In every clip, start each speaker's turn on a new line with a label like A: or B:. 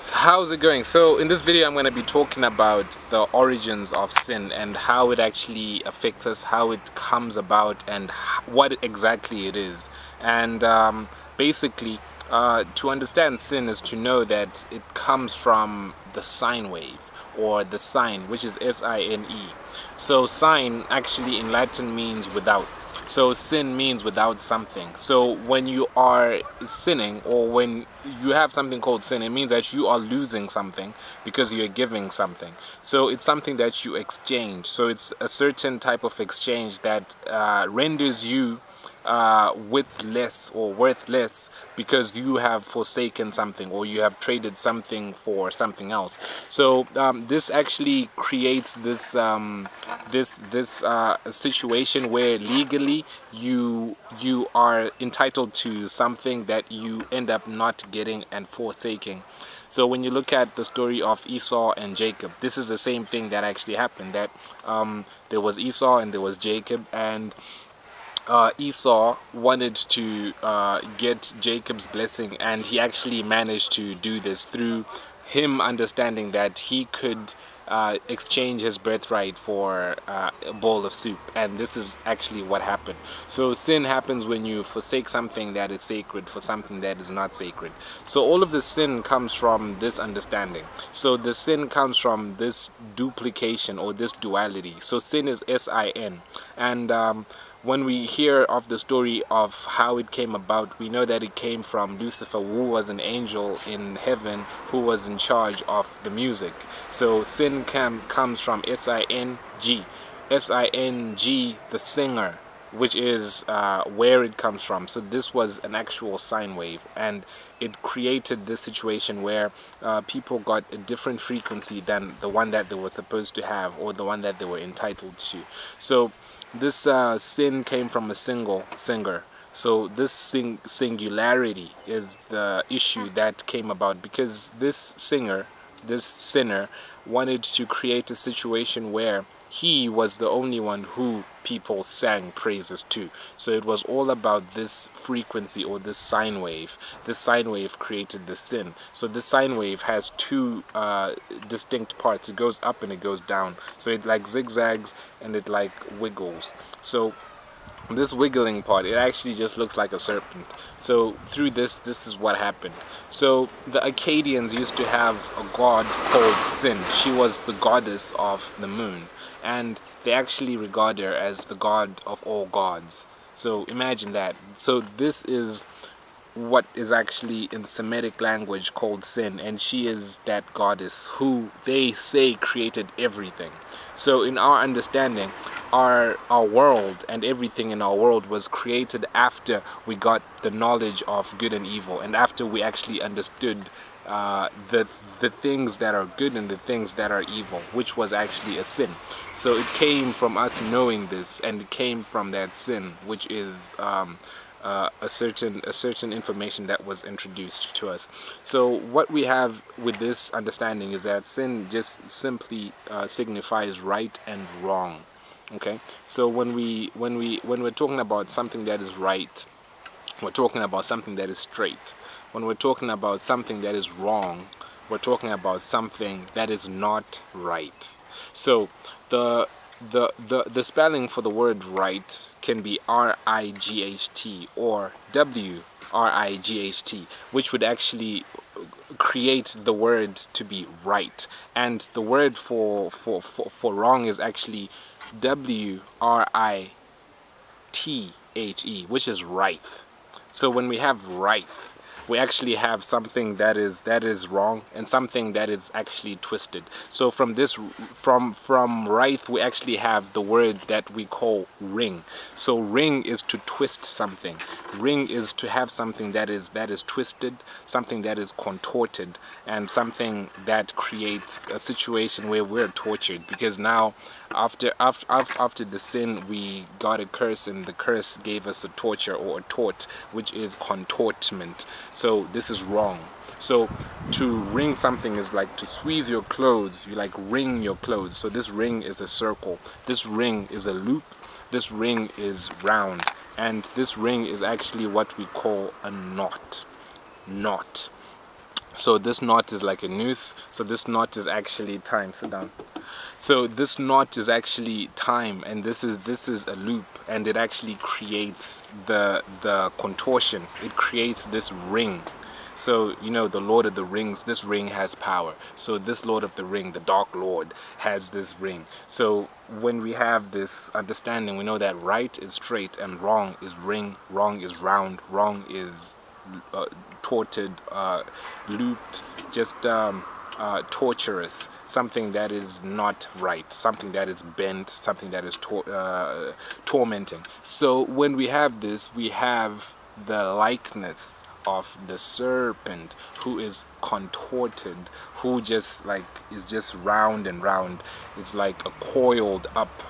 A: So how's it going? So in this video I'm going to be talking about the origins of sin and how it actually affects us, how it comes about, and what exactly it is. And basically to understand sin is to know that it comes from the sine wave, or the sine, which is S-I-N-E. So sine actually in Latin means without. So sin means without something. So when you are sinning, or when you have something called sin, it means that you are losing something because you're giving something. So it's something that you exchange. So it's a certain type of exchange that renders you with less or worth less because you have forsaken something, or you have traded something for something else. So this actually creates this situation where legally you are entitled to something that you end up not getting and forsaking. So when you look at the story of Esau and Jacob, this is the same thing that actually happened. That there was Esau and there was Jacob, and Esau wanted to get Jacob's blessing, and he actually managed to do this through him understanding that he could exchange his birthright for a bowl of soup. And this is actually what happened. So sin happens when you forsake something that is sacred for something that is not sacred. So all of the sin comes from this understanding. So the sin comes from this duplication, or this duality. So sin is S-I-N. And when we hear of the story of how it came about, we know that it came from Lucifer, who was an angel in heaven who was in charge of the music. So sin comes from S-I-N-G. S-I-N-G, the singer, which is where it comes from. So this was an actual sine wave, and it created this situation where people got a different frequency than the one that they were supposed to have, or the one that they were entitled to. So this sin came from a single singer. So this singularity is the issue that came about, because this singer, this sinner, wanted to create a situation where he was the only one who people sang praises to. So it was all about this frequency, or this sine wave. This sine wave created the sin. So this sine wave has two distinct parts. It goes up and it goes down. So it like zigzags and it like wiggles. So this wiggling part, it actually just looks like a serpent. So through this is what happened. So the Akkadians used to have a god called Sin. She was the goddess of the moon, and they actually regard her as the god of all gods. So imagine that. So this is what is actually in Semitic language called Sin, and she is that goddess who they say created everything. So in our understanding, our world and everything in our world was created after we got the knowledge of good and evil, and after we actually understood the things that are good and the things that are evil, which was actually a sin. So it came from us knowing this, and it came from that sin, which is a certain information that was introduced to us. So what we have with this understanding is that sin just simply signifies right and wrong. Okay, so when we're talking about something that is right, we're talking about something that is straight. When we're talking about something that is wrong, we're talking about something that is not right. So the spelling for the word right can be R-I-G-H-T or W-R-I-G-H-T, which would actually create the word to be right. And the word for wrong is actually W-R-I-T-H-E, which is right. So when we have right, we actually have something that is wrong and something that is actually twisted. So from right, we actually have the word that we call ring. So ring is to twist something. Ring is to have something that is twisted, something that is contorted, and something that creates a situation where we're tortured, because now after the sin we got a curse, and the curse gave us a torture, or a tort, which is contortment. So this is wrong. So to wring something is like to squeeze your clothes. You like wring your clothes. So this ring is a circle. This ring is a loop. This ring is round. And this ring is actually what we call a knot. Knot. So this knot is like a noose. So this knot is actually time. Sit down. So this knot is actually time, and this is a loop, and it actually creates the contortion. It creates this ring. So the Lord of the Rings, this ring has power. So this Lord of the Ring, the Dark Lord, has this ring. So when we have this understanding, we know that right is straight and wrong is ring, wrong is round, wrong is torted, looped, just torturous, something that is not right, something that is bent, something that is tormenting. So when we have this, we have the likeness of the serpent, who is contorted, who just like is just round and round. It's like a coiled up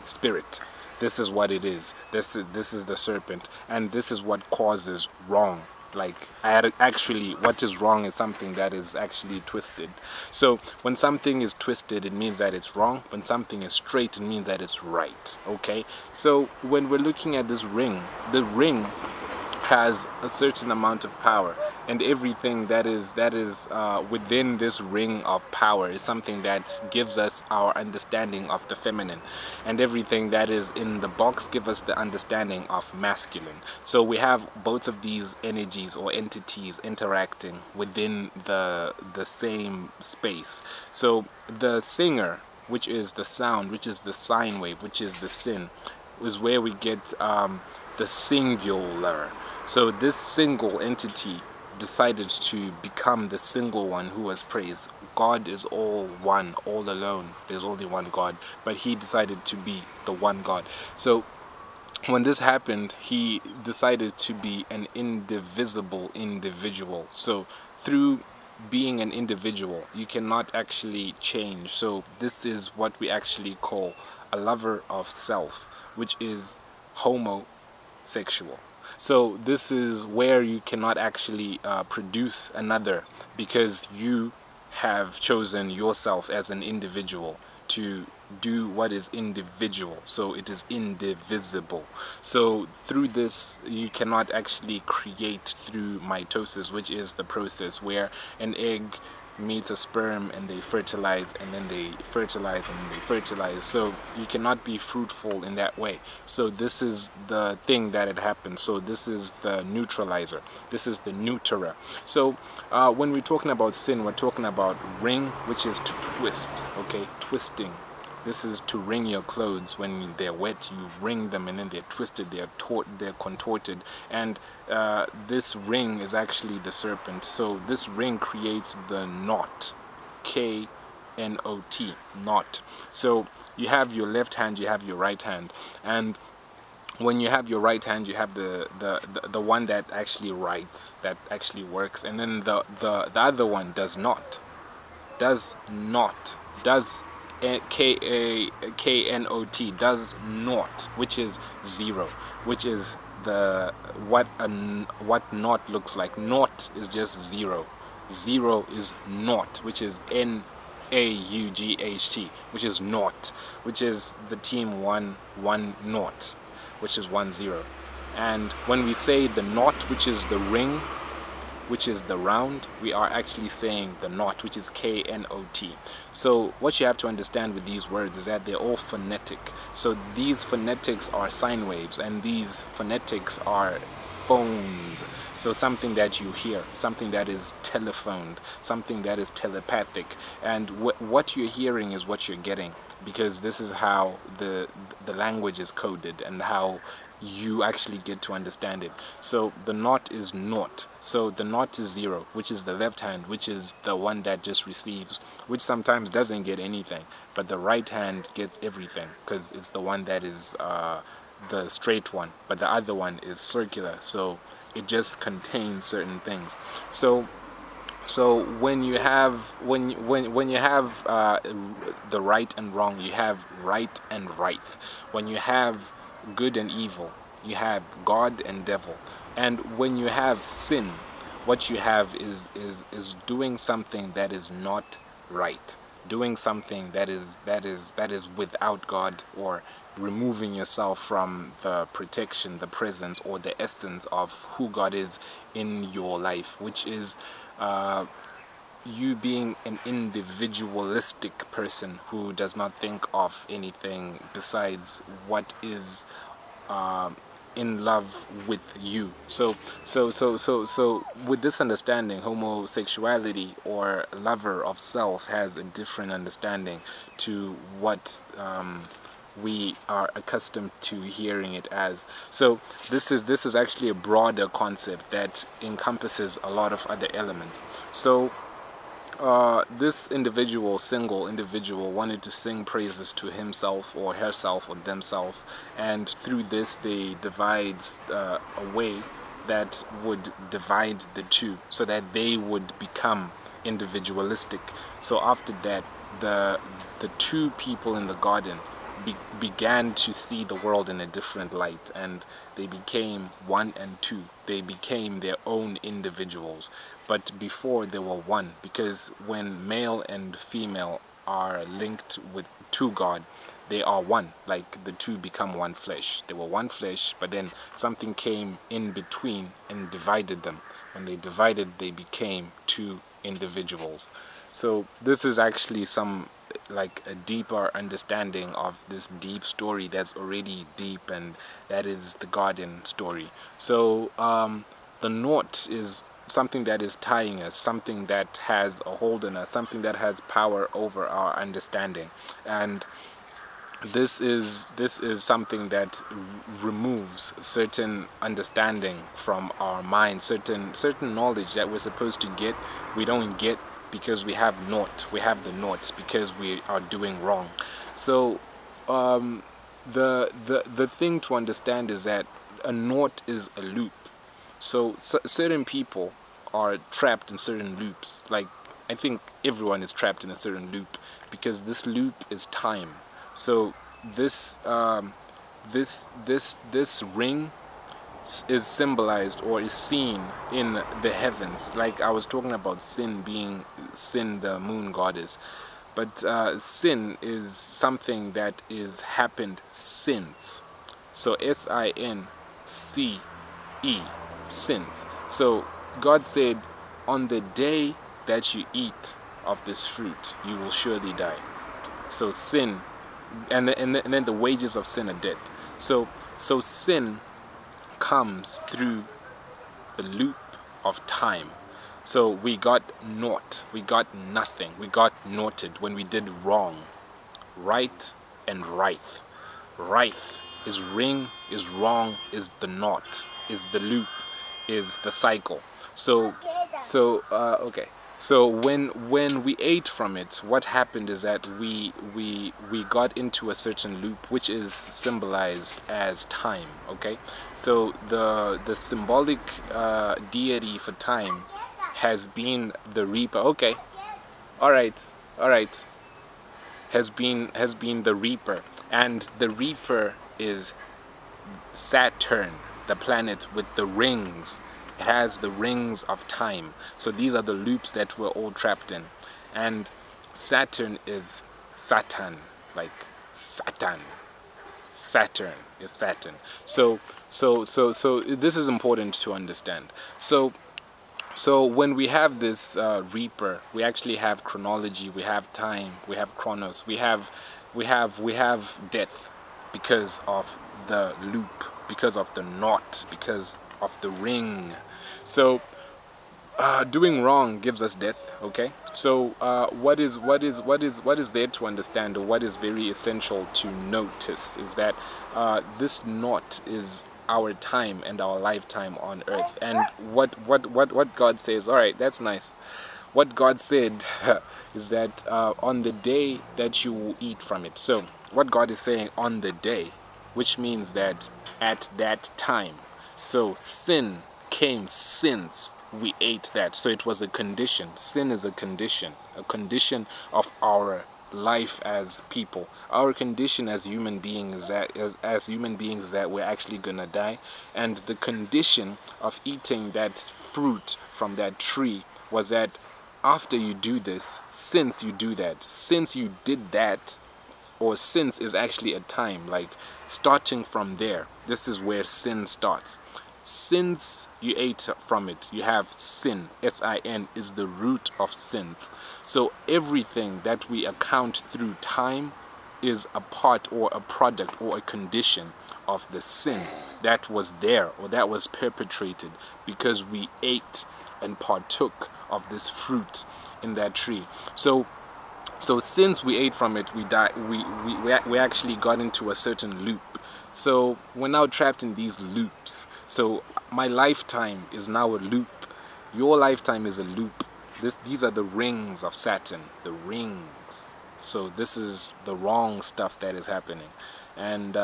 A: spirit. This is what it is. This is the serpent, and this is what causes wrong. Like actually, what is wrong is something that is actually twisted. So when something is twisted, it means that it's wrong. When something is straight, it means that it's right. Okay. So when we're looking at this ring, the ring has a certain amount of power, and everything that is within this ring of power is something that gives us our understanding of the feminine, and everything that is in the box gives us the understanding of masculine. So we have both of these energies or entities interacting within the same space. So the singer, which is the sound, which is the sine wave, which is the sin, is where we get the singular. So this single entity decided to become the single one who was praised. God is all one, all alone. There's only one God, but he decided to be the one God. So when this happened, he decided to be an indivisible individual. So through being an individual, you cannot actually change. So this is what we actually call a lover of self, which is homosexual. So this is where you cannot actually produce another, because you have chosen yourself as an individual to do what is individual. So it is indivisible. So through this, you cannot actually create through mitosis, which is the process where an egg meets a sperm and they fertilize, and then they fertilize, and then they fertilize. So you cannot be fruitful in that way. So this is the thing that had happened. So this is the neutralizer. This is the neuterer. So when we're talking about sin, we're talking about ring, which is to twist. Okay, twisting. This is to wring your clothes when they're wet. You wring them and then they're twisted, they're contorted. And this ring is actually the serpent. So this ring creates the knot, K-N-O-T, knot. So you have your left hand, you have your right hand. And when you have your right hand, you have the one that actually writes, that actually works. And then the other one does not. K-N-O-T, does not, which is zero, which is what not looks like. Not is just zero. Zero is naught, which is N-A-U-G-H-T, which is naught, which is the team 1-1-0, which is 1-0. And when we say the knot, which is the ring, which is the round, we are actually saying the knot, which is K-N-O-T. So what you have to understand with these words is that they're all phonetic. So these phonetics are sine waves, and these phonetics are phones. So something that you hear, something that is telephoned, something that is telepathic. And what you're hearing is what you're getting, because this is how the language is coded and how you actually get to understand it. So the knot is naught. So the knot is zero, which is the left hand, which is the one that just receives, which sometimes doesn't get anything, but the right hand gets everything, because it's the one that is the straight one, but the other one is circular, so it just contains certain things. So when you have the right and wrong, you have right and right. When you have good and evil, you have God and devil. And when you have sin, what you have is doing something that is not right, doing something that is without God, or removing yourself from the protection, the presence, or the essence of who God is in your life, which is you being an individualistic person who does not think of anything besides what is in love with you. So with this understanding, homosexuality or lover of self has a different understanding to what we are accustomed to hearing it as. So this is actually a broader concept that encompasses a lot of other elements. So this single individual, wanted to sing praises to himself or herself or themselves, and through this they divide a way that would divide the two, so that they would become individualistic. So after that, the two people in the garden began to see the world in a different light, and they became one and two. They became their own individuals. But before, they were one, because when male and female are linked to God, they are one. Like the two become one flesh. They were one flesh, but then something came in between and divided them. When they divided, they became two individuals. So this is actually like a deeper understanding of this deep story that's already deep, and that is the garden story. So the knot is something that is tying us, something that has a hold on us, something that has power over our understanding. And this is something that removes certain understanding from our mind, certain knowledge that we're supposed to get, we don't get, because we have the nought because we are doing wrong. So the thing to understand is that a knot is a loop. So certain people are trapped in certain loops. Like, I think everyone is trapped in a certain loop, because this loop is time. So this ring is symbolized or is seen in the heavens. Like I was talking about sin, the moon goddess. But sin is something that is happened since. So SINCE, since. So God said, on the day that you eat of this fruit, you will surely die. So sin, and then the wages of sin are death. So sin comes through the loop of time. So we got naught, we got nothing, we got naughted when we did wrong. Right and right. Right is ring, is wrong, is the knot, is the loop, is the cycle. So okay. So when we ate from it, what happened is that we got into a certain loop, which is symbolized as time. Okay, so the symbolic deity for time has been the reaper. Okay, all right, has been the reaper, and the reaper is Saturn, the planet with the rings. It has the rings of time. So these are the loops that we're all trapped in. And Saturn is Satan, like Satan. Saturn is Saturn. So this is important to understand. So when we have this reaper, we actually have chronology, we have time, we have chronos, we have death, because of the loop, because of the knot, because of the ring. So doing wrong gives us death. Okay, so what is there to understand, or what is very essential to notice, is that this knot is our time and our lifetime on earth. And what God says, all right, that's nice. What God said is that on the day that you will eat from it. So what God is saying, on the day, which means that at that time. So sin came since we ate that. So it was a condition. Sin is a condition of our life as people. Our condition as human beings, as human beings, that we're actually gonna die. And the condition of eating that fruit from that tree was that after you do this, since you do that, since you did that, or since is actually a time, like starting from there. This is where sin starts. Since you ate from it, you have sin. S-I-N is the root of sins. So everything that we account through time is a part or a product or a condition of the sin that was there or that was perpetrated because we ate and partook of this fruit in that tree. So since we ate from it, we died. We actually got into a certain loop. So we're now trapped in these loops. So my lifetime is now a loop. Your lifetime is a loop. These are the rings of Saturn. The rings. So this is the wrong stuff that is happening, and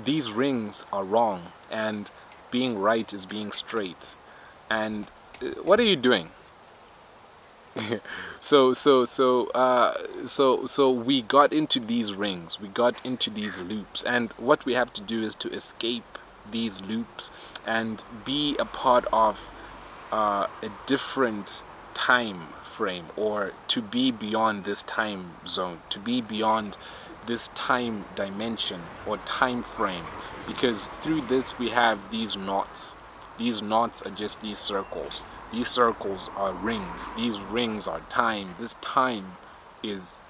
A: these rings are wrong. And being right is being straight. And what are you doing? So we got into these rings, we got into these loops, and what we have to do is to escape these loops and be a part of a different time frame, or to be beyond this time zone, to be beyond this time dimension or time frame, because through this we have these knots. These knots are just these circles. These circles are rings. These rings are time. This time is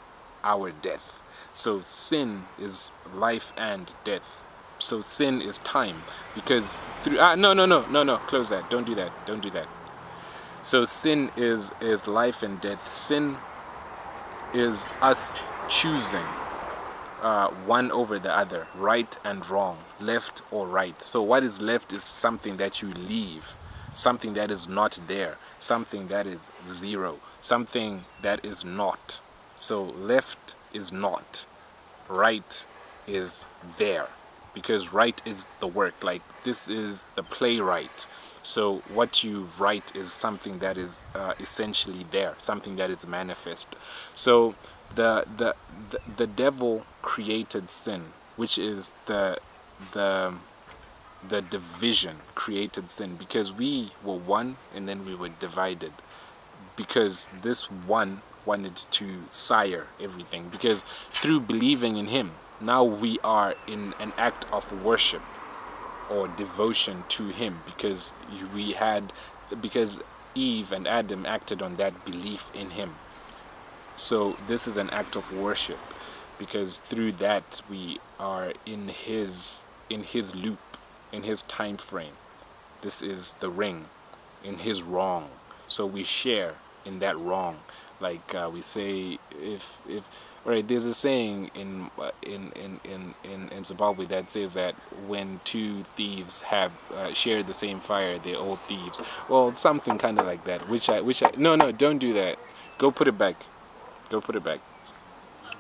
A: our death. So sin is life and death. So sin is time, because through no, close that. Don't do that. So sin is life and death. Sin is us choosing one over the other, right and wrong, left or right. So what is left is something that you leave, something that is not there, something that is zero, something that is not. So left is not, right is there, because right is the work. Like, this is the playwright. So what you write is something that is essentially there, something that is manifest. So the devil created sin, which is the division, created sin, because we were one and then we were divided, because this one wanted to sire everything, because through believing in him, now we are in an act of worship or devotion to him, because Eve and Adam acted on that belief in him. So this is an act of worship, because through that we are in his loop, in his time frame. This is the ring, in his wrong. So we share in that wrong. Like we say, if right, there's a saying in Zimbabwe that says that when two thieves have shared the same fire, they're all thieves. Well, something kind of like that. Which I no, don't do that. Go put it back.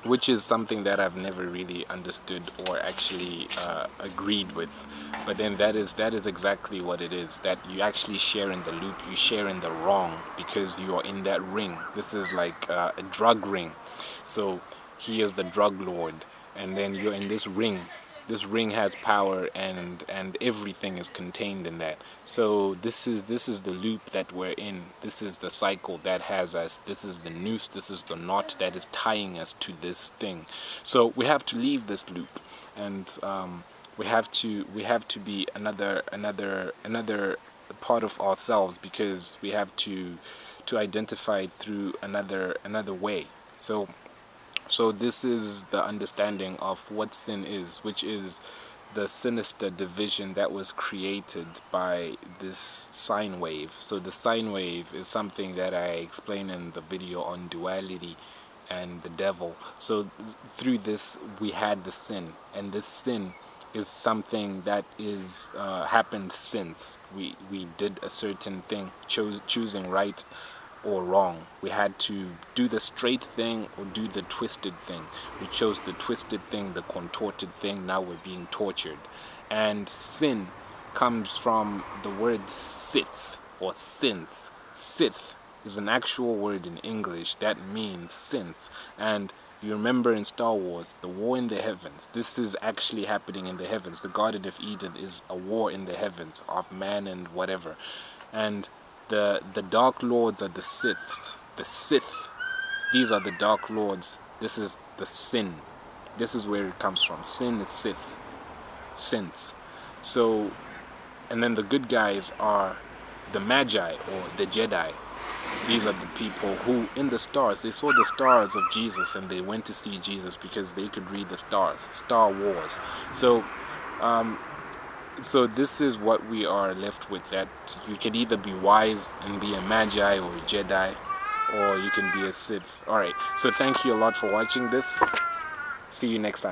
A: Which is something that I've never really understood or actually agreed with. But then that is exactly what it is, that you actually share in the loop, you share in the wrong, because you are in that ring. This is like a drug ring. So he is the drug lord, and then you're in this ring. This ring has power, and everything is contained in that. So this is the loop that we're in. This is the cycle that has us. This is the noose. This is the knot that is tying us to this thing. So we have to leave this loop, and we have to be another part of ourselves, because we have to identify through another way. So this is the understanding of what sin is, which is the sinister division that was created by this sine wave. So the sine wave is something that I explain in the video on duality and the devil. So through this we had the sin, and this sin is something that is happened since we did a certain thing, choosing right or wrong. We had to do the straight thing or do the twisted thing. We chose the twisted thing, the contorted thing. Now we're being tortured. And sin comes from the word Sith or synth. Sith is an actual word in English that means synth. And you remember in Star Wars, the war in the heavens. This is actually happening in the heavens. The Garden of Eden is a war in the heavens of man and whatever. And the Dark Lords are the Siths. The Sith, these are the Dark Lords. This is the sin. This is where it comes from. Sin is Sith. Synths. So And then the good guys are the Magi or the Jedi. These are the people who, in the stars, they saw the stars of Jesus and they went to see Jesus because they could read the stars. Star Wars. So this is what we are left with, that you can either be wise and be a Magi or a Jedi, or you can be a Sith. Alright, so thank you a lot for watching this. See you next time.